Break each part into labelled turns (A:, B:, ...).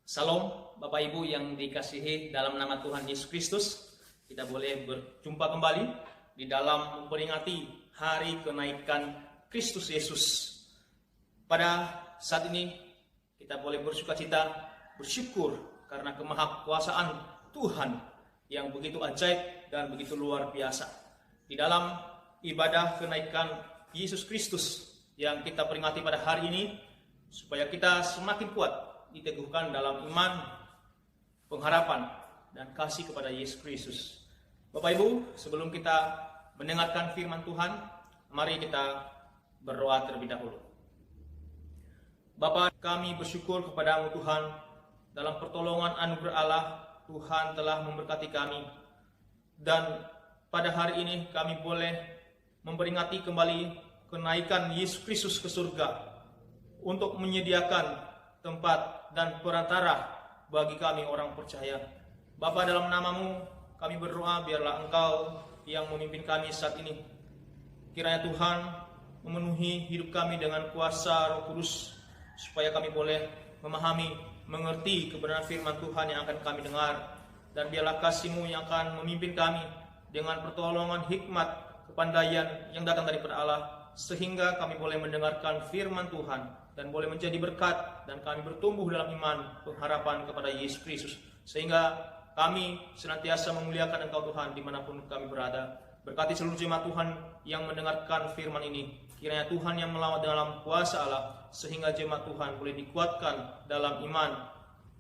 A: Salam Bapak Ibu yang dikasihi dalam nama Tuhan Yesus Kristus. Kita boleh berjumpa kembali di dalam memperingati hari kenaikan Kristus Yesus. Pada saat ini kita boleh bersukacita, bersyukur karena kemahakuasaan Tuhan yang begitu ajaib dan begitu luar biasa. Di dalam ibadah kenaikan Yesus Kristus yang kita peringati pada hari ini, supaya kita semakin kuat diteguhkan dalam iman, pengharapan, dan kasih kepada Yesus Kristus. Bapak Ibu, sebelum kita mendengarkan firman Tuhan, mari kita berdoa terlebih dahulu. Bapa, kami bersyukur kepadamu Tuhan, dalam pertolongan anugerah Allah, Tuhan telah memberkati kami. Dan pada hari ini kami boleh memperingati kembali kenaikan Yesus Kristus ke surga untuk menyediakan tempat dan perantara bagi kami orang percaya. Bapa, dalam namamu kami berdoa, biarlah Engkau yang memimpin kami saat ini. Kiranya Tuhan memenuhi hidup kami dengan kuasa Roh Kudus, supaya kami boleh memahami, mengerti kebenaran firman Tuhan yang akan kami dengar. Dan biarlah kasih-Mu yang akan memimpin kami dengan pertolongan hikmat, kepandaian yang datang daripada Allah, sehingga kami boleh mendengarkan firman Tuhan dan boleh menjadi berkat, dan kami bertumbuh dalam iman, pengharapan kepada Yesus Kristus, sehingga kami senantiasa memuliakan Engkau Tuhan dimanapun kami berada. Berkati seluruh jemaat Tuhan yang mendengarkan firman ini. Kiranya Tuhan yang melawat dalam kuasa Allah, sehingga jemaat Tuhan boleh dikuatkan dalam iman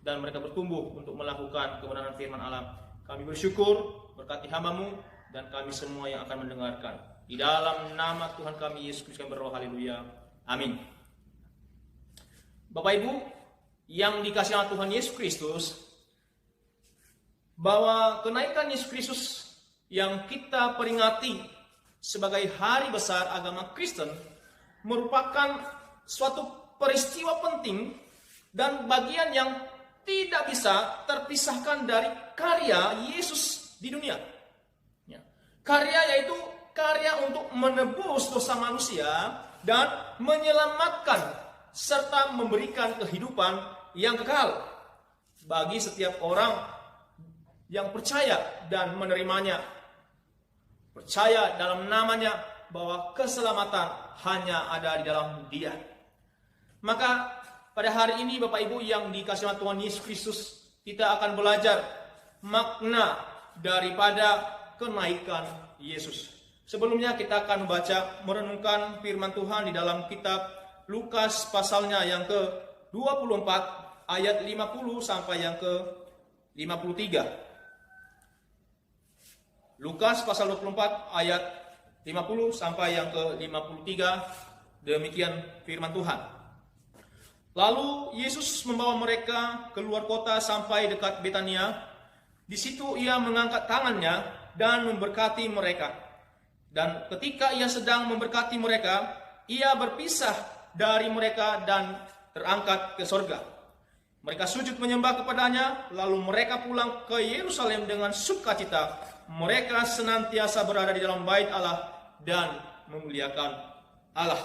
A: dan mereka bertumbuh untuk melakukan kebenaran firman Allah. Kami bersyukur, berkati hamba-Mu dan kami semua yang akan mendengarkan. Di dalam nama Tuhan kami Yesus Kristus kami berdoa, haleluya. Amin. Bapak Ibu yang dikasihi oleh Tuhan Yesus Kristus, bahwa kenaikan Yesus Kristus yang kita peringati sebagai hari besar agama Kristen merupakan suatu peristiwa penting dan bagian yang tidak bisa terpisahkan dari karya Yesus di dunia. Karya yaitu karya untuk menebus dosa manusia dan menyelamatkan serta memberikan kehidupan yang kekal bagi setiap orang yang percaya dan menerimanya. Percaya dalam namanya bahwa keselamatan hanya ada di dalam Dia. Maka pada hari ini Bapak Ibu yang dikasihi Tuhan Yesus Kristus, kita akan belajar makna daripada kenaikan Yesus. Sebelumnya kita akan membaca, merenungkan firman Tuhan di dalam kitab Lukas pasalnya yang ke-24 ayat 50 sampai yang ke-53. Lukas pasal 24 ayat 50 sampai yang ke-53, demikian firman Tuhan. Lalu Yesus membawa mereka keluar kota sampai dekat Betania. Di situ ia mengangkat tangannya dan memberkati mereka. Dan ketika ia sedang memberkati mereka, ia berpisah dari mereka dan terangkat ke sorga. Mereka sujud menyembah kepadanya, lalu mereka pulang ke Yerusalem dengan sukacita. Mereka senantiasa berada di dalam bait Allah dan memuliakan Allah.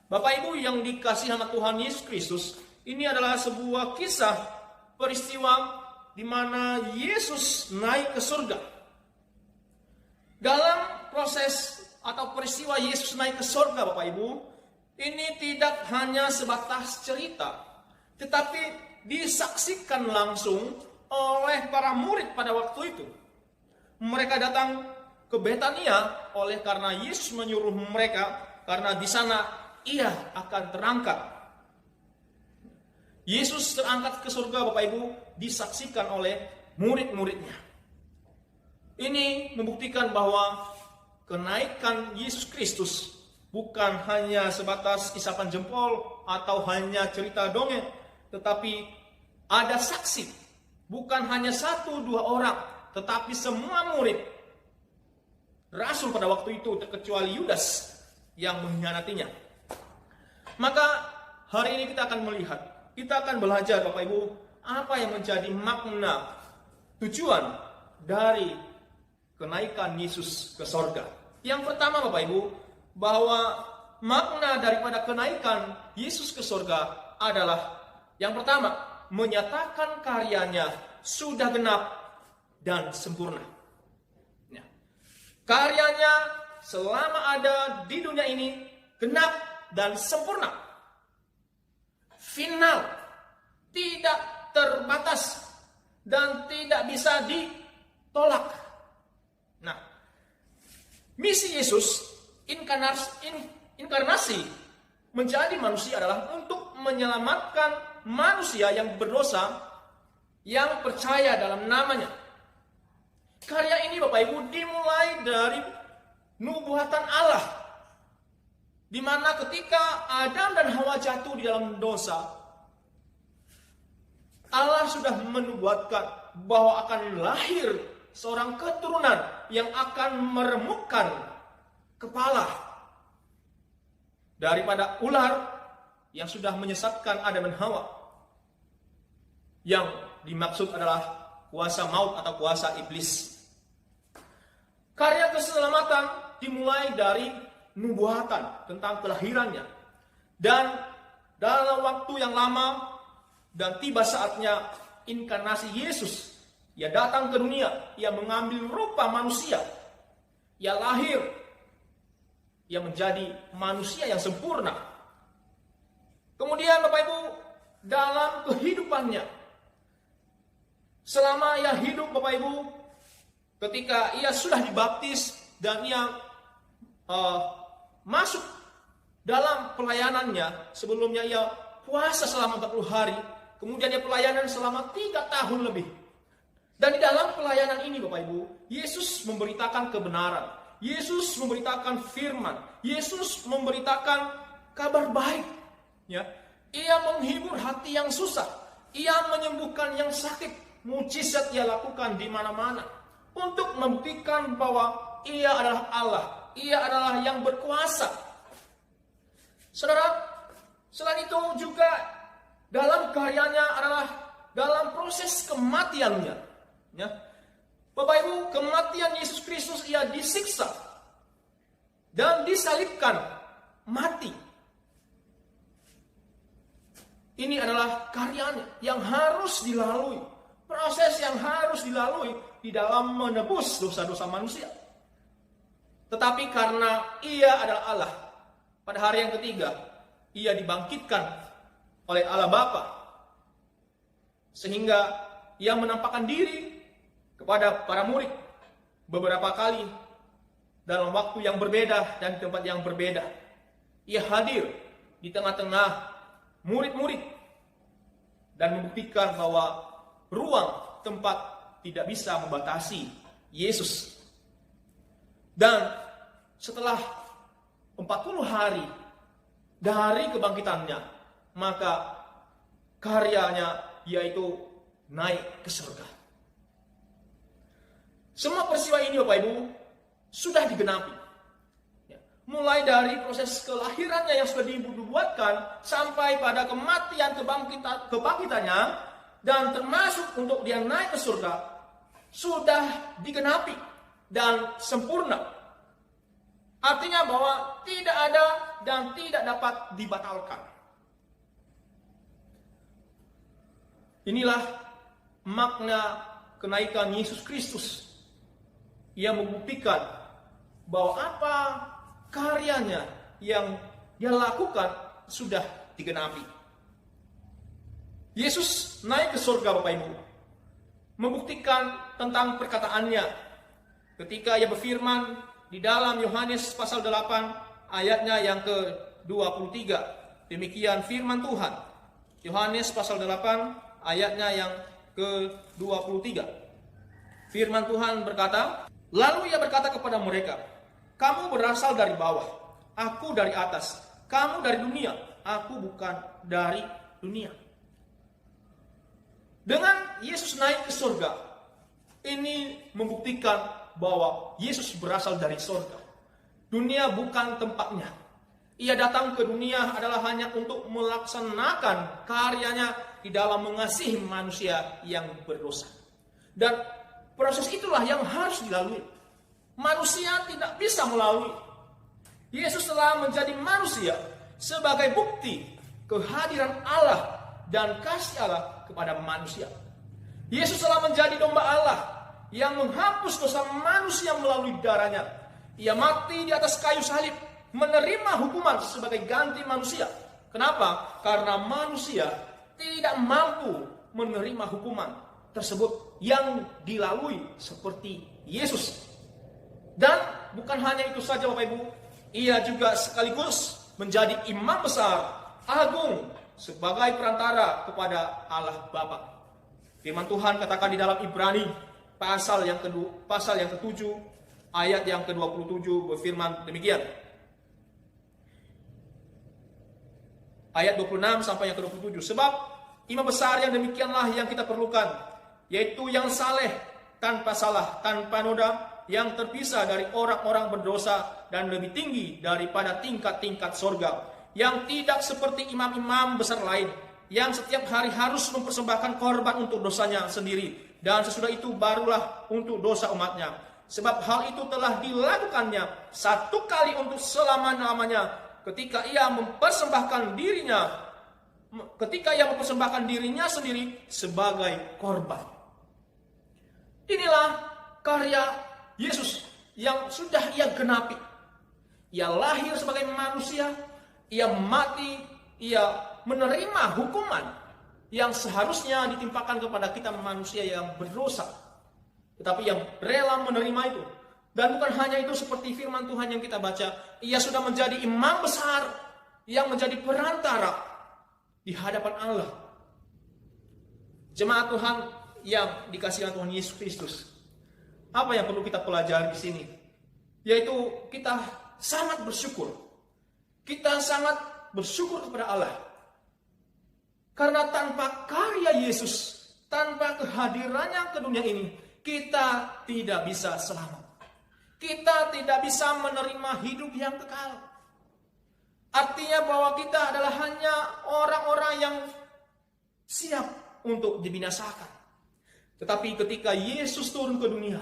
A: Bapak Ibu yang dikasihi anak Tuhan Yesus Kristus, ini adalah sebuah kisah peristiwa di mana Yesus naik ke surga. Dalam proses atau peristiwa Yesus naik ke surga, Bapak Ibu, ini tidak hanya sebatas cerita, tetapi disaksikan langsung oleh para murid pada waktu itu. Mereka datang ke Betania oleh karena Yesus menyuruh mereka, karena di sana ia akan terangkat. Yesus terangkat ke surga, Bapak Ibu, disaksikan oleh murid-muridnya. Ini membuktikan bahwa kenaikan Yesus Kristus bukan hanya sebatas isapan jempol atau hanya cerita dongeng, tetapi ada saksi. Bukan hanya 1-2 orang, tetapi semua murid rasul pada waktu itu, terkecuali Yudas yang mengkhianatinya. Maka hari ini kita akan melihat, kita akan belajar Bapak Ibu, apa yang menjadi makna, tujuan dari kenaikan Yesus ke sorga. Yang pertama Bapak Ibu, bahwa makna daripada kenaikan Yesus ke surga adalah yang pertama, menyatakan karyanya sudah genap dan sempurna. Ya. Karyanya selama ada di dunia ini genap dan sempurna. Final, tidak terbatas, dan tidak bisa ditolak. Nah, misi Yesus inkarnasi menjadi manusia adalah untuk menyelamatkan manusia yang berdosa yang percaya dalam namanya. Karya ini Bapak Ibu dimulai dari nubuatan Allah, di mana ketika Adam dan Hawa jatuh di dalam dosa, Allah sudah menubuatkan bahwa akan lahir seorang keturunan yang akan meremukkan kepala daripada ular yang sudah menyesatkan Adam dan Hawa. Yang dimaksud adalah kuasa maut atau kuasa iblis. Karya keselamatan dimulai dari nubuatan tentang kelahirannya. Dan dalam waktu yang lama dan tiba saatnya inkarnasi Yesus. Ia datang ke dunia, ia mengambil rupa manusia. Ia lahir, ia menjadi manusia yang sempurna. Kemudian Bapak Ibu, dalam kehidupannya, selama ia hidup Bapak Ibu, ketika ia sudah dibaptis dan ia masuk dalam pelayanannya, sebelumnya ia puasa selama 40 hari, kemudian ia pelayanan selama 3 tahun lebih. Dan di dalam pelayanan ini Bapak Ibu, Yesus memberitakan kebenaran, Yesus memberitakan firman, Yesus memberitakan kabar baik. Ya, ia menghibur hati yang susah, ia menyembuhkan yang sakit, mujizat ia lakukan di mana-mana untuk membuktikan bahwa ia adalah Allah, ia adalah yang berkuasa. Saudara, selain itu juga dalam karyanya adalah dalam proses kematiannya. Ya. Bapak Ibu, kematian Yesus Kristus, ia disiksa dan disalibkan, mati. Ini adalah karyanya yang harus dilalui, proses yang harus dilalui di dalam menebus dosa-dosa manusia. Tetapi karena ia adalah Allah, pada hari yang ketiga ia dibangkitkan oleh Allah Bapa, sehingga ia menampakkan diri kepada para murid beberapa kali dalam waktu yang berbeda dan tempat yang berbeda. Ia hadir di tengah-tengah murid-murid dan membuktikan bahwa ruang tempat tidak bisa membatasi Yesus. Dan setelah 40 hari dari kebangkitannya, maka karyanya yaitu naik ke surga. Semua peristiwa ini Bapak Ibu sudah digenapi. Mulai dari proses kelahirannya yang sudah dibuatkan sampai pada kematian kebangkitannya dan termasuk untuk dia naik ke surga sudah digenapi dan sempurna. Artinya bahwa tidak ada dan tidak dapat dibatalkan. Inilah makna kenaikan Yesus Kristus. Ia membuktikan bahwa apa karyanya yang dia lakukan sudah digenapi. Yesus naik ke surga Bapak Ibu, membuktikan tentang perkataannya ketika ia berfirman di dalam Yohanes pasal 8 ayatnya yang ke-23. Demikian firman Tuhan. Yohanes pasal 8 ayatnya yang ke-23. Firman Tuhan berkata, lalu ia berkata kepada mereka, kamu berasal dari bawah, aku dari atas. Kamu dari dunia, aku bukan dari dunia. Dengan Yesus naik ke surga, ini membuktikan bahwa Yesus berasal dari surga. Dunia bukan tempatnya. Ia datang ke dunia adalah hanya untuk melaksanakan karyanya di dalam mengasihi manusia yang berdosa. Dan proses itulah yang harus dilalui. Manusia tidak bisa melalui. Yesus telah menjadi manusia sebagai bukti kehadiran Allah dan kasih Allah kepada manusia. Yesus telah menjadi domba Allah yang menghapus dosa manusia melalui darahnya. Ia mati di atas kayu salib, menerima hukuman sebagai ganti manusia. Kenapa? Karena manusia tidak mampu menerima hukuman tersebut yang dilalui seperti Yesus. Dan bukan hanya itu saja Bapak Ibu, ia juga sekaligus menjadi imam besar agung sebagai perantara kepada Allah Bapa. Firman Tuhan katakan di dalam Ibrani pasal yang ke-7 ayat yang ke-27 berfirman demikian. Ayat 26 sampai yang ke-27. Sebab imam besar yang demikianlah yang kita perlukan, yaitu yang saleh, tanpa salah, tanpa noda, yang terpisah dari orang-orang berdosa dan lebih tinggi daripada tingkat-tingkat sorga, yang tidak seperti imam-imam besar lain, yang setiap hari harus mempersembahkan korban untuk dosanya sendiri, dan sesudah itu barulah untuk dosa umatnya. Sebab hal itu telah dilakukannya satu kali untuk selama-lamanya, ketika ia mempersembahkan dirinya sendiri sebagai korban. Inilah karya Yesus yang sudah ia genapi. Ia lahir sebagai manusia, ia mati, ia menerima hukuman yang seharusnya ditimpakan kepada kita manusia yang berdosa. Tetapi yang rela menerima itu. Dan bukan hanya itu, seperti firman Tuhan yang kita baca, ia sudah menjadi imam besar yang menjadi perantara di hadapan Allah. Jemaat Tuhan yang dikasihi Tuhan Yesus Kristus, apa yang perlu kita pelajari di sini? Yaitu kita sangat bersyukur. Kita sangat bersyukur kepada Allah. Karena tanpa karya Yesus, tanpa kehadirannya ke dunia ini, kita tidak bisa selamat. Kita tidak bisa menerima hidup yang kekal. Artinya bahwa kita adalah hanya orang-orang yang siap untuk dibinasakan. Tetapi ketika Yesus turun ke dunia,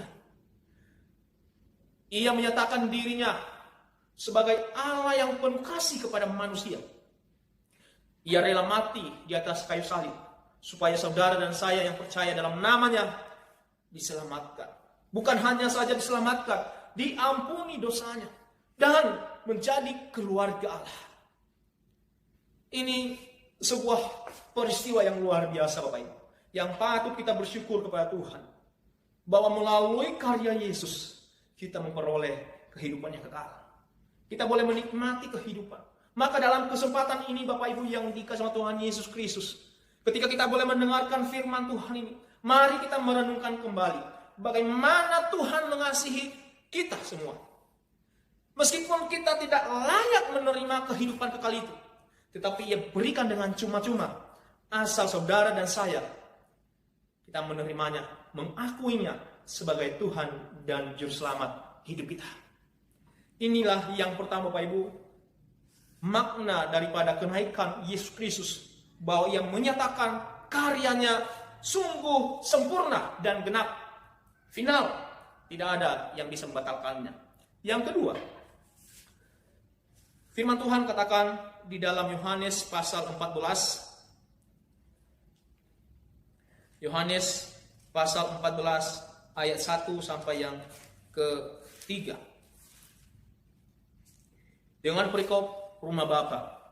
A: ia menyatakan dirinya sebagai Allah yang penuh kasih kepada manusia. Ia rela mati di atas kayu salib supaya saudara dan saya yang percaya dalam namanya diselamatkan. Bukan hanya saja diselamatkan, diampuni dosanya dan menjadi keluarga Allah. Ini sebuah peristiwa yang luar biasa Bapak Ibu, yang patut kita bersyukur kepada Tuhan, bahwa melalui karya Yesus kita memperoleh kehidupan yang kekal. Kita boleh menikmati kehidupan. Maka dalam kesempatan ini Bapak Ibu yang dikasihi Tuhan Yesus Kristus, ketika kita boleh mendengarkan firman Tuhan ini, mari kita merenungkan kembali bagaimana Tuhan mengasihi kita semua. Meskipun kita tidak layak menerima kehidupan kekal itu, tetapi ia berikan dengan cuma-cuma, asal saudara dan saya kita menerimanya, mengakuinya sebagai Tuhan dan Juru Selamat hidup kita. Inilah yang pertama Bapak Ibu, makna daripada kenaikan Yesus Kristus, bahwa ia menyatakan karyanya sungguh sempurna dan genap, final, tidak ada yang bisa membatalkannya. Yang kedua, firman Tuhan katakan di dalam Yohanes pasal 14, Yohanes pasal 14 ayat 1 sampai yang ke-3. Dengan perikop rumah Bapa.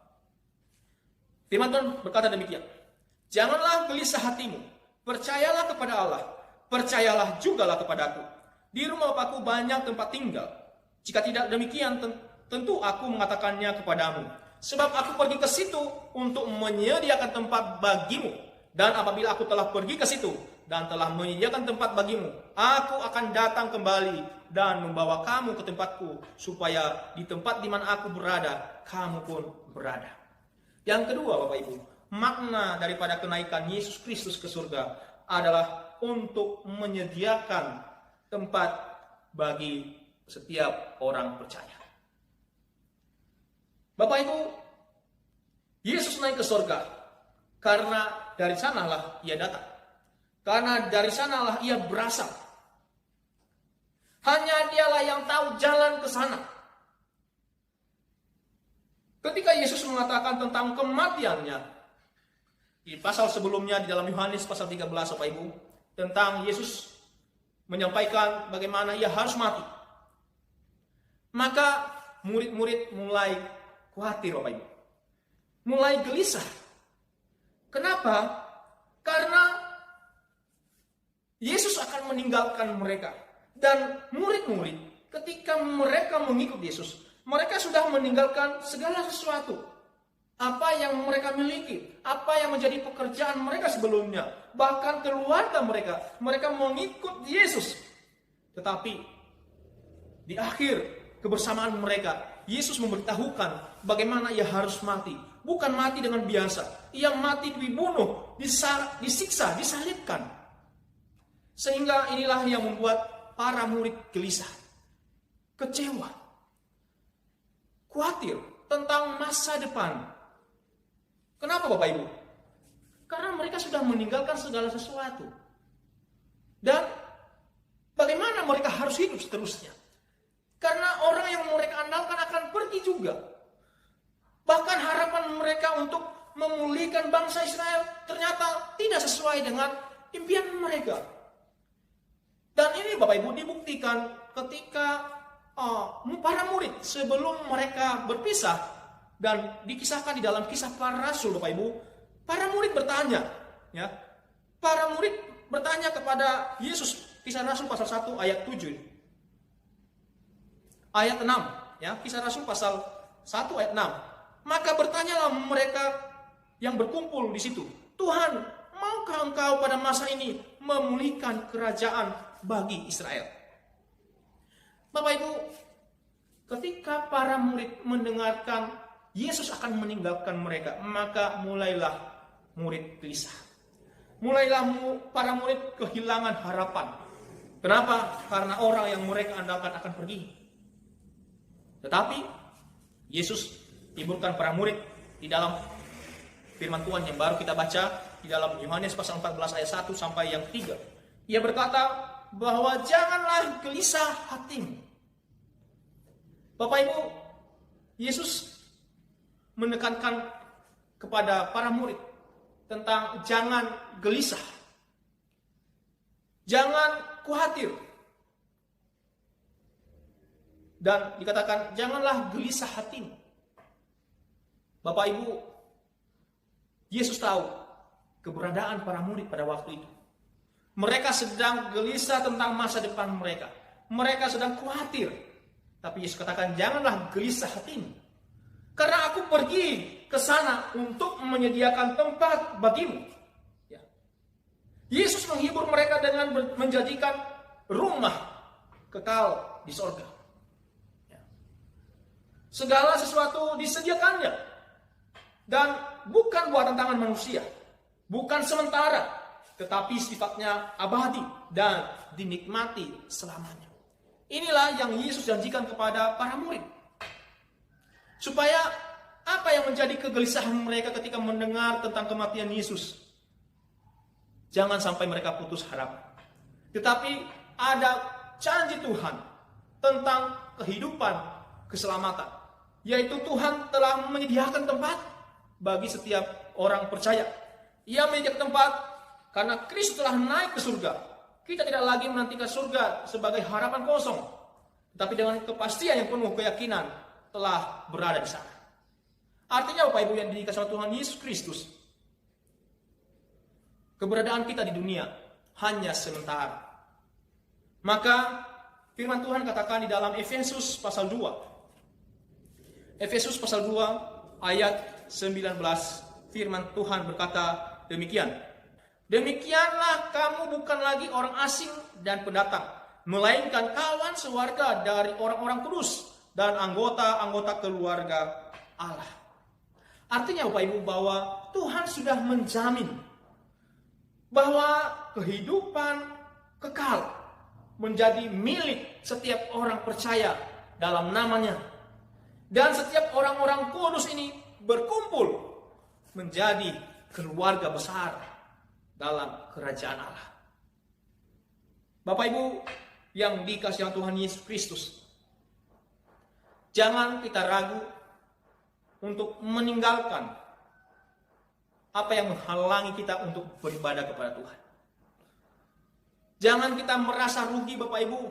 A: Firman Tuhan berkata demikian. Janganlah gelisah hatimu, percayalah kepada Allah, percayalah jugalah kepadaku. Di rumah Bapakku banyak tempat tinggal. Jika tidak demikian, tentu aku mengatakannya kepadamu. Sebab aku pergi ke situ untuk menyediakan tempat bagimu. Dan apabila aku telah pergi ke situ dan telah menyediakan tempat bagimu, aku akan datang kembali dan membawa kamu ke tempatku, supaya di tempat di mana aku berada, kamu pun berada. Yang kedua Bapak Ibu, makna daripada kenaikan Yesus Kristus ke surga adalah untuk menyediakan tempat bagi setiap orang percaya. Bapak Ibu, Yesus naik ke surga karena dari sanalah ia datang. Karena dari sanalah ia berasal. Hanya dialah yang tahu jalan ke sana. Ketika Yesus mengatakan tentang kematiannya, di pasal sebelumnya di dalam Yohanes pasal 13 Bapak Ibu, tentang Yesus menyampaikan bagaimana ia harus mati. Maka murid-murid mulai khawatir Bapak Ibu. Mulai gelisah. Kenapa? Karena Yesus akan meninggalkan mereka. Dan murid-murid ketika mereka mengikut Yesus, mereka sudah meninggalkan segala sesuatu. Apa yang mereka miliki, apa yang menjadi pekerjaan mereka sebelumnya, bahkan keluarga mereka mengikut Yesus. Tetapi di akhir kebersamaan mereka, Yesus memberitahukan bagaimana ia harus mati. Bukan mati dengan biasa, ia mati dibunuh, disiksa, disalibkan. Sehingga inilah yang membuat para murid gelisah, kecewa, khawatir tentang masa depan. Kenapa Bapak Ibu? Karena mereka sudah meninggalkan segala sesuatu. Dan bagaimana mereka harus hidup seterusnya? Karena orang yang mereka andalkan akan pergi juga. Bahkan harapan mereka untuk memulihkan bangsa Israel ternyata tidak sesuai dengan impian mereka. Dan ini Bapak Ibu dibuktikan ketika para murid sebelum mereka berpisah. Dan dikisahkan di dalam kisah para rasul Bapak Ibu, para murid bertanya, ya. Para murid bertanya kepada Yesus, kisah rasul pasal 1 ayat 7. Ayat 6, ya, kisah rasul pasal 1 ayat 6. Maka bertanyalah mereka yang berkumpul di situ, "Tuhan, maukah Engkau pada masa ini memulihkan kerajaan bagi Israel?" Bapak Ibu, ketika para murid mendengarkan Yesus akan meninggalkan mereka, maka mulailah murid gelisah. Mulailah para murid kehilangan harapan. Kenapa? Karena orang yang mereka andalkan akan pergi. Tetapi Yesus hiburkan para murid di dalam firman Tuhan yang baru kita baca di dalam Yohanes pasal 14 ayat 1 sampai yang 3. Ia berkata bahwa janganlah gelisah hatimu. Bapak Ibu, Yesus menekankan kepada para murid tentang jangan gelisah, jangan khawatir, dan dikatakan janganlah gelisah hatimu. Bapak Ibu, Yesus tahu keberadaan para murid pada waktu itu. Mereka sedang gelisah tentang masa depan mereka. Mereka sedang khawatir. Tapi Yesus katakan janganlah gelisah hatimu. Karena aku pergi ke sana untuk menyediakan tempat bagimu. Ya. Yesus menghibur mereka dengan menjadikan rumah kekal di sorga. Ya. Segala sesuatu disediakannya. Dan bukan buatan tangan manusia. Bukan sementara. Tetapi sifatnya abadi dan dinikmati selamanya. Inilah yang Yesus janjikan kepada para murid. Supaya apa yang menjadi kegelisahan mereka ketika mendengar tentang kematian Yesus? Jangan sampai mereka putus harapan. Tetapi ada janji Tuhan tentang kehidupan, keselamatan. Yaitu Tuhan telah menyediakan tempat bagi setiap orang percaya. Ia menyediakan tempat karena Kristus telah naik ke surga. Kita tidak lagi menantikan surga sebagai harapan kosong. Tetapi dengan kepastian yang penuh keyakinan telah berada di sana. Artinya Bapak Ibu yang dikasihi Tuhan Yesus Kristus, keberadaan kita di dunia hanya sementara. Maka firman Tuhan katakan di dalam Efesus pasal 2. Efesus pasal 2 ayat 19, firman Tuhan berkata demikian. Demikianlah kamu bukan lagi orang asing dan pendatang, melainkan kawan sewarga dari orang-orang kudus dan anggota-anggota keluarga Allah. Artinya Bapak Ibu bahwa Tuhan sudah menjamin bahwa kehidupan kekal menjadi milik setiap orang percaya dalam namanya. Dan setiap orang-orang kudus ini berkumpul menjadi keluarga besar dalam kerajaan Allah. Bapak Ibu yang dikasihi Tuhan Yesus Kristus, jangan kita ragu untuk meninggalkan apa yang menghalangi kita untuk beribadah kepada Tuhan. Jangan kita merasa rugi Bapak Ibu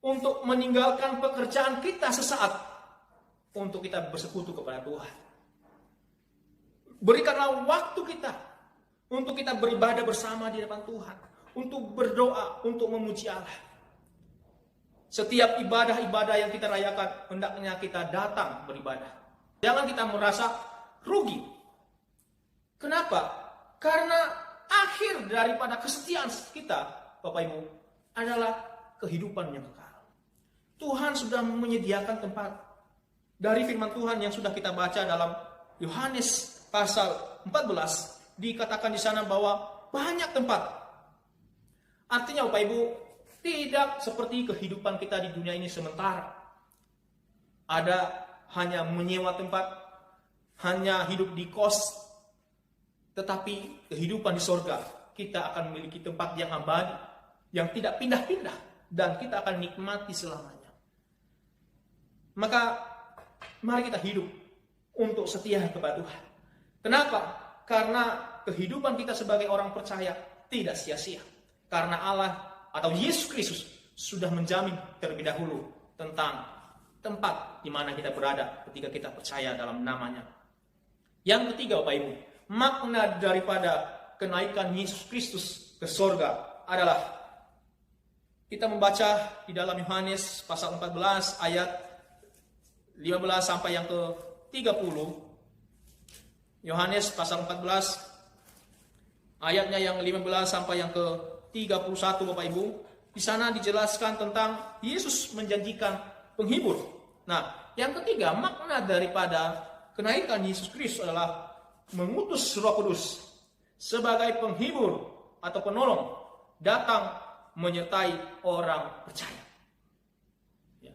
A: untuk meninggalkan pekerjaan kita sesaat untuk kita bersekutu kepada Tuhan. Berikanlah waktu kita untuk kita beribadah bersama di depan Tuhan, untuk berdoa, untuk memuji Allah. Setiap ibadah-ibadah yang kita rayakan, hendaknya kita datang beribadah. Jangan kita merasa rugi. Kenapa? Karena akhir daripada kesetiaan kita, Bapak Ibu, adalah kehidupan yang kekal. Tuhan sudah menyediakan tempat. Dari firman Tuhan yang sudah kita baca dalam Yohanes pasal 14, dikatakan di sana bahwa banyak tempat. Artinya Bapak Ibu, tidak seperti kehidupan kita di dunia ini sementara. Ada hanya menyewa tempat, hanya hidup di kos. Tetapi kehidupan di sorga, kita akan memiliki tempat yang abadi, yang tidak pindah-pindah, dan kita akan nikmati selamanya. Maka mari kita hidup untuk setia kepada Tuhan. Kenapa? Karena kehidupan kita sebagai orang percaya tidak sia-sia. Karena Allah atau Yesus Kristus sudah menjamin terlebih dahulu tentang tempat di mana kita berada ketika kita percaya dalam namanya. Yang ketiga Bapak Ibu, makna daripada kenaikan Yesus Kristus ke sorga adalah kita membaca di dalam Yohanes pasal 14 ayat 15 sampai yang ke 30. Yohanes pasal 14 ayatnya yang 15 sampai yang ke 31 Bapak Ibu. Di sana dijelaskan tentang Yesus menjanjikan penghibur. Nah, yang ketiga, makna daripada kenaikan Yesus Kristus adalah mengutus Roh Kudus sebagai penghibur atau penolong datang menyertai orang percaya. Ya.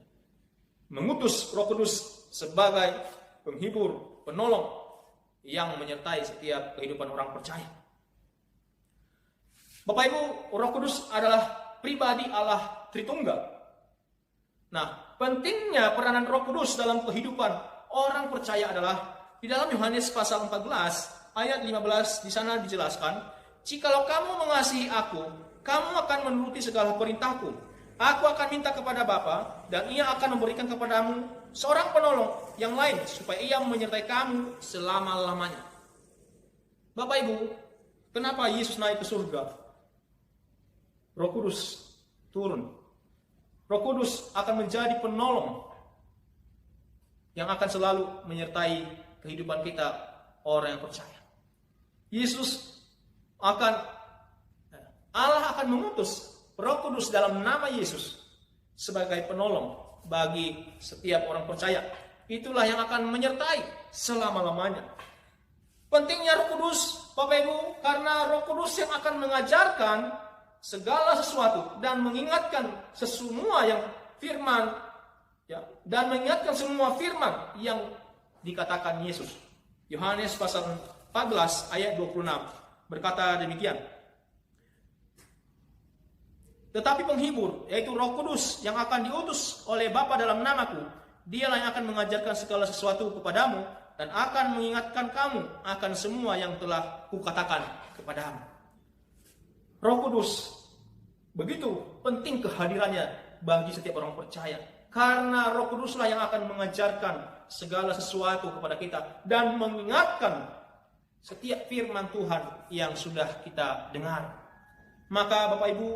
A: Mengutus Roh Kudus sebagai penghibur, penolong yang menyertai setiap kehidupan orang percaya. Bapak Ibu, Roh Kudus adalah pribadi Allah Tritunggal. Nah, pentingnya peranan Roh Kudus dalam kehidupan orang percaya adalah di dalam Yohanes pasal 14 ayat 15 di sana dijelaskan, "Jikalau kamu mengasihi aku, kamu akan menuruti segala perintahku. Aku akan minta kepada Bapa dan Ia akan memberikan kepadamu seorang penolong yang lain supaya Ia menyertai kamu selama-lamanya." Bapak Ibu, kenapa Yesus naik ke surga? Roh Kudus turun. Roh Kudus akan menjadi penolong yang akan selalu menyertai kehidupan kita orang yang percaya. Allah akan mengutus Roh Kudus dalam nama Yesus sebagai penolong bagi setiap orang percaya. Itulah yang akan menyertai selama-lamanya. Pentingnya Roh Kudus, Bapak Ibu, karena Roh Kudus yang akan mengajarkan segala sesuatu dan mengingatkan semua yang firman, ya, dan mengingatkan semua firman yang dikatakan Yesus. Yohanes pasal 14 ayat 26 berkata demikian. Tetapi penghibur, yaitu Roh Kudus yang akan diutus oleh Bapa dalam namaku, Dialah yang akan mengajarkan segala sesuatu kepadamu dan akan mengingatkan kamu akan semua yang telah kukatakan kepadamu. Roh Kudus begitu penting kehadirannya bagi setiap orang percaya. Karena Roh Kuduslah yang akan mengajarkan segala sesuatu kepada kita dan mengingatkan setiap firman Tuhan yang sudah kita dengar. Maka Bapak Ibu,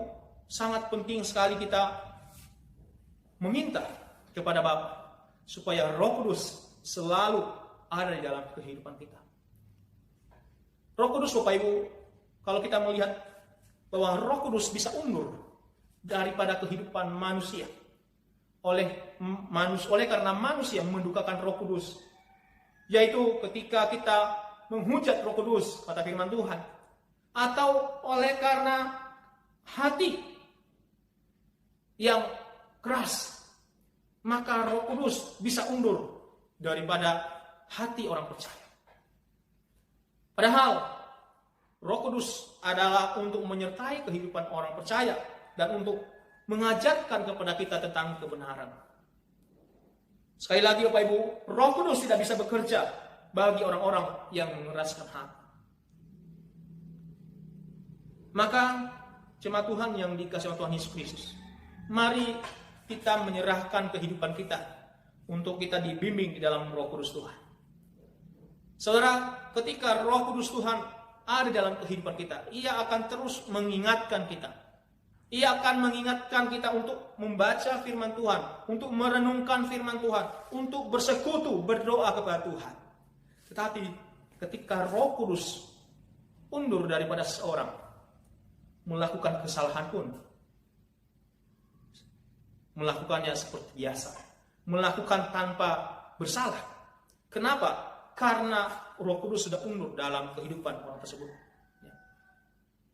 A: sangat penting sekali kita meminta kepada Bapa supaya Roh Kudus selalu ada di dalam kehidupan kita. Roh Kudus, Bapak Ibu, kalau kita melihat bahwa Roh Kudus bisa undur daripada kehidupan manusia oleh karena manusia mendukakan Roh Kudus, yaitu ketika kita menghujat Roh Kudus, kata firman Tuhan, atau oleh karena hati yang keras, maka Roh Kudus bisa undur daripada hati orang percaya. Padahal Roh Kudus adalah untuk menyertai kehidupan orang percaya dan untuk mengajarkan kepada kita tentang kebenaran. Sekali lagi Bapak Ibu, Roh Kudus tidak bisa bekerja bagi orang-orang yang mengeraskan hati. Maka jemaat Tuhan yang dikasihi Tuhan Yesus Kristus, mari kita menyerahkan kehidupan kita untuk kita dibimbing di dalam Roh Kudus Tuhan. Saudara, ketika Roh Kudus Tuhan ada dalam kehidupan kita, Ia akan terus mengingatkan kita. Ia akan mengingatkan kita untuk membaca firman Tuhan, untuk merenungkan firman Tuhan, untuk bersekutu, berdoa kepada Tuhan. Tetapi ketika Roh Kudus undur daripada seseorang, melakukan kesalahan pun, melakukannya seperti biasa, melakukan tanpa bersalah. Kenapa? Karena Roh Kudus sudah undur dalam kehidupan orang tersebut.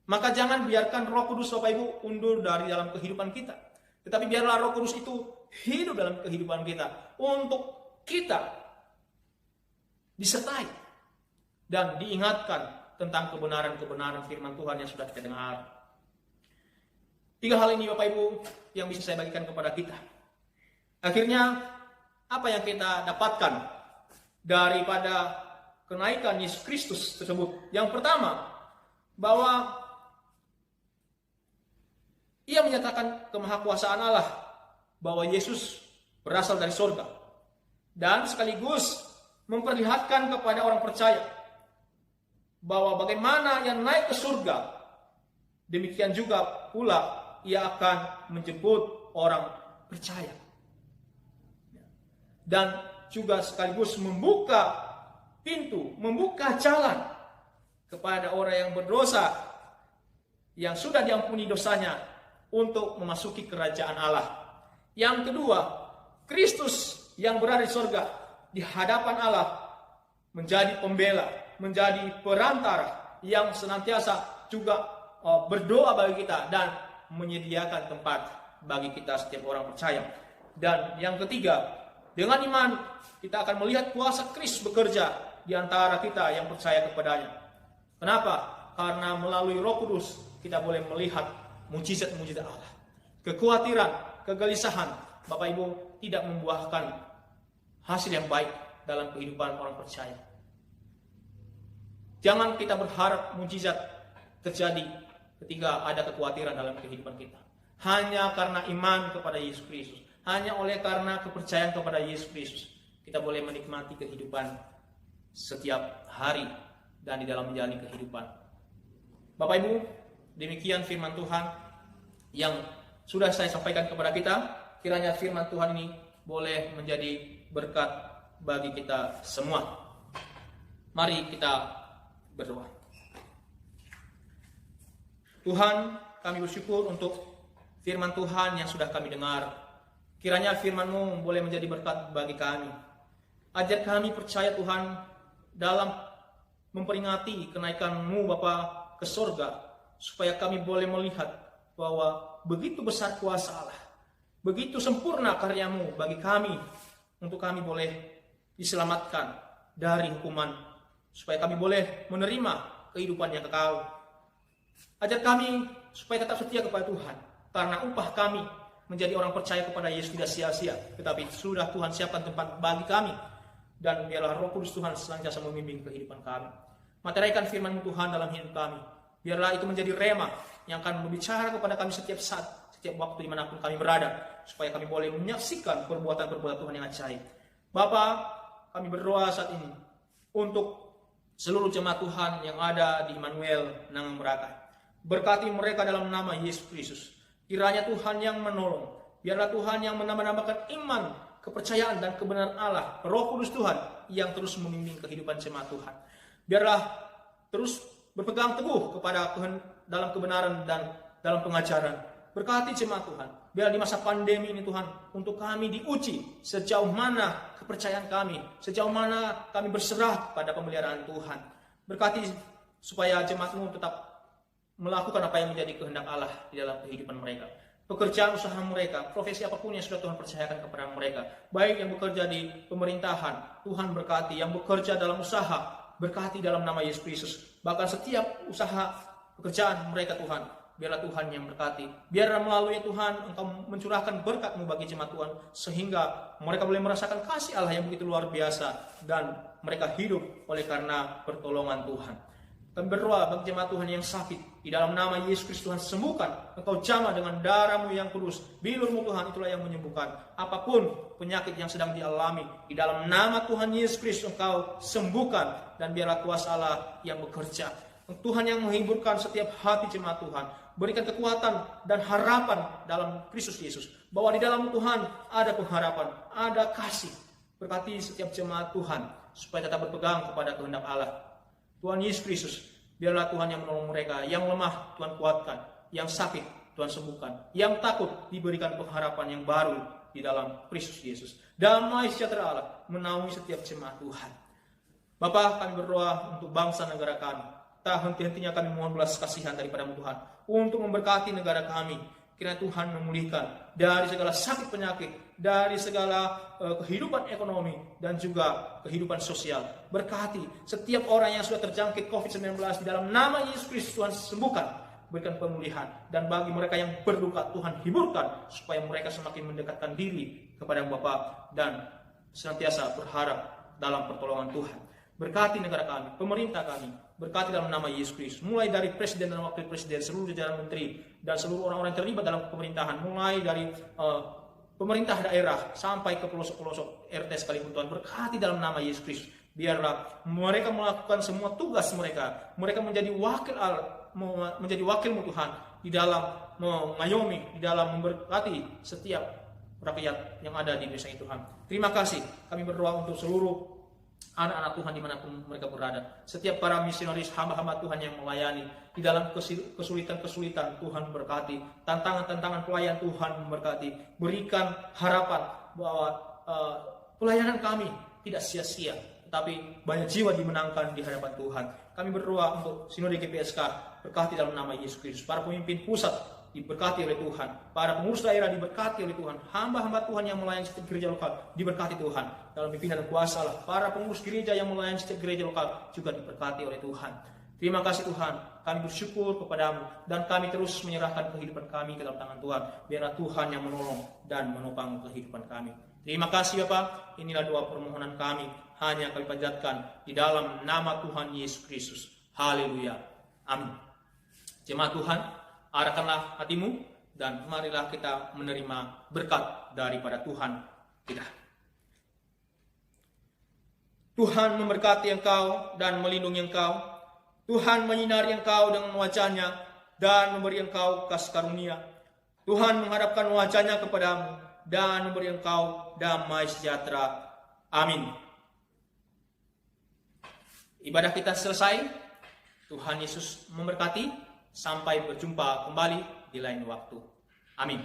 A: Maka jangan biarkan Roh Kudus, Bapak Ibu, undur dari dalam kehidupan kita. Tetapi biarlah Roh Kudus itu hidup dalam kehidupan kita untuk kita disertai dan diingatkan tentang kebenaran-kebenaran firman Tuhan yang sudah kita dengar. 3 hal ini, Bapak Ibu, yang bisa saya bagikan kepada kita. Akhirnya, apa yang kita dapatkan daripada kenaikan Yesus Kristus tersebut? Yang pertama, bahwa Ia menyatakan kemahakuasaan Allah, bahwa Yesus berasal dari surga, dan sekaligus memperlihatkan kepada orang percaya bahwa bagaimana yang naik ke surga, demikian juga pula Ia akan menjemput orang percaya. Dan juga sekaligus membuka pintu, membuka jalan kepada orang yang berdosa, yang sudah diampuni dosanya, untuk memasuki kerajaan Allah. Yang kedua, Kristus yang berada di surga, di hadapan Allah, menjadi pembela, menjadi perantara yang senantiasa juga berdoa bagi kita dan menyediakan tempat bagi kita setiap orang percaya. Dan yang ketiga, dengan iman kita akan melihat kuasa Kristus bekerja di antara kita yang percaya kepadanya. Kenapa? Karena melalui Roh Kudus kita boleh melihat mujizat-mujizat Allah. Kekhawatiran, kegelisahan, Bapak Ibu, tidak membuahkan hasil yang baik dalam kehidupan orang percaya. Jangan kita berharap mujizat terjadi ketika ada kekhawatiran dalam kehidupan kita. Hanya karena iman kepada Yesus Kristus, hanya oleh karena kepercayaan kepada Yesus Kristus, kita boleh menikmati kehidupan setiap hari dan di dalam menjalani kehidupan. Bapak Ibu, demikian firman Tuhan yang sudah saya sampaikan kepada kita. Kiranya firman Tuhan ini boleh menjadi berkat bagi kita semua. Mari kita berdoa. Tuhan, kami bersyukur untuk firman Tuhan yang sudah kami dengar. Kiranya firman-Mu boleh menjadi berkat bagi kami. Ajar kami percaya Tuhan dalam memperingati kenaikan-Mu Bapa ke surga, supaya kami boleh melihat bahwa begitu besar kuasa Allah, begitu sempurna karya-Mu bagi kami, untuk kami boleh diselamatkan dari hukuman, supaya kami boleh menerima kehidupan yang kekal. Ajar kami supaya tetap setia kepada Tuhan, karena upah kami menjadi orang percaya kepada Yesus tidak sia-sia, tetapi sudah Tuhan siapkan tempat bagi kami. Dan biarlah Roh Kudus Tuhan senantiasa membimbing kehidupan kami. Materikan firman Tuhan dalam hidup kami. Biarlah itu menjadi rema yang akan berbicara kepada kami setiap saat, setiap waktu dimanapun kami berada, supaya kami boleh menyaksikan perbuatan-perbuatan Tuhan yang ajaib. Bapa, kami berdoa saat ini untuk seluruh jemaat Tuhan yang ada di Immanuel Nangang Merakai. Berkati mereka dalam nama Yesus Kristus. Kiranya Tuhan yang menolong. Biarlah Tuhan yang menambah-nambahkan iman, kepercayaan dan kebenaran Allah, Roh Kudus Tuhan yang terus membimbing kehidupan jemaat Tuhan. Biarlah terus berpegang teguh kepada dalam kebenaran dan dalam pengajaran. Berkati jemaat Tuhan. Biar di masa pandemi ini Tuhan, untuk kami diuji sejauh mana kepercayaan kami, sejauh mana kami berserah pada pemeliharaan Tuhan. Berkati supaya jemaat-Mu tetap melakukan apa yang menjadi kehendak Allah di dalam kehidupan mereka. Pekerjaan usaha mereka, profesi apapun yang sudah Tuhan percayakan kepada mereka. Baik yang bekerja di pemerintahan, Tuhan berkati. Yang bekerja dalam usaha, berkati dalam nama Yesus Kristus. Bahkan setiap usaha pekerjaan mereka Tuhan, biarlah Tuhan yang berkati. Biarlah melalui Tuhan Engkau mencurahkan berkat-Mu bagi jemaat Tuhan, sehingga mereka boleh merasakan kasih Allah yang begitu luar biasa, dan mereka hidup oleh karena pertolongan Tuhan. Kami berdoa bagi jemaat Tuhan yang sakit, di dalam nama Yesus Kristus Tuhan sembuhkan. Engkau jamah dengan darah-Mu yang kudus, bilur-Mu Tuhan itulah yang menyembuhkan. Apapun penyakit yang sedang dialami, di dalam nama Tuhan Yesus Kristus Engkau sembuhkan, dan biarlah kuasa Allah yang bekerja. Tuhan yang menghiburkan setiap hati jemaat Tuhan, berikan kekuatan dan harapan dalam Kristus Yesus, bahwa di dalam Tuhan ada pengharapan, ada kasih. Berkati setiap jemaat Tuhan supaya tetap berpegang kepada kehendak Allah. Tuhan Yesus Kristus, biarlah Tuhan yang menolong mereka, yang lemah Tuhan kuatkan, yang sakit Tuhan sembuhkan, yang takut diberikan pengharapan yang baru di dalam Kristus Yesus. Damai sejahtera Allah menaungi setiap jemaat Tuhan. Bapa, kami berdoa untuk bangsa negara kami. Tak henti-hentinya kami mohon belas kasihan daripada Tuhan untuk memberkati negara kami. Kiranya Tuhan memulihkan dari segala sakit penyakit, dari segala kehidupan ekonomi dan juga kehidupan sosial. Berkati setiap orang yang sudah terjangkit COVID-19 di dalam nama Yesus Kristus, Tuhan sembuhkan, berikan pemulihan. Dan bagi mereka yang berduka, Tuhan hiburkan supaya mereka semakin mendekatkan diri kepada Bapa dan senantiasa berharap dalam pertolongan Tuhan. Berkati negara kami, pemerintah kami, berkati dalam nama Yesus Kristus, mulai dari presiden dan wakil presiden, seluruh jajaran menteri, dan seluruh orang-orang yang terlibat dalam pemerintahan, mulai dari pemerintah daerah sampai ke pelosok-pelosok RT sekalipun. Tuhan berkati dalam nama Yesus Kristus. Biarlah mereka melakukan semua tugas mereka. Mereka menjadi wakil Tuhan di dalam mengayomi, di dalam memberkati setiap rakyat yang ada di Indonesia Tuhan. Terima kasih. Kami berdoa untuk seluruh anak-anak Tuhan dimanapun mereka berada. Setiap para misionaris, hamba-hamba Tuhan yang melayani di dalam kesulitan-kesulitan, Tuhan berkati. Tantangan-tantangan pelayan, Tuhan memberkati. Berikan harapan bahwa pelayanan kami tidak sia-sia, tetapi banyak jiwa dimenangkan di hadapan Tuhan. Kami berdoa untuk Sinode GPSK, berkati dalam nama Yesus Kristus. Para pemimpin pusat diberkati oleh Tuhan, para pengurus daerah diberkati oleh Tuhan, hamba-hamba Tuhan yang melayani setiap gereja lokal diberkati Tuhan dalam pimpinan dan kuasa Allah. Para pengurus gereja yang melayani setiap gereja lokal juga diberkati oleh Tuhan. Terima kasih Tuhan, kami bersyukur kepadamu dan kami terus menyerahkan kehidupan kami ke dalam tangan Tuhan. Biarlah Tuhan yang menolong dan menopang kehidupan kami. Terima kasih Bapa, inilah doa permohonan kami, hanya kami panjatkan di dalam nama Tuhan Yesus Kristus. Haleluya. Amin. Jemaat Tuhan, arahkanlah hatimu dan marilah kita menerima berkat daripada Tuhan kita. Tuhan memberkati engkau dan melindungi engkau. Tuhan menyinari engkau dengan wajah-Nya dan memberi engkau kasih karunia. Tuhan menghadapkan wajah-Nya kepadamu dan memberi engkau damai sejahtera. Amin. Ibadah kita selesai. Tuhan Yesus memberkati. Sampai berjumpa kembali di lain waktu. Amin.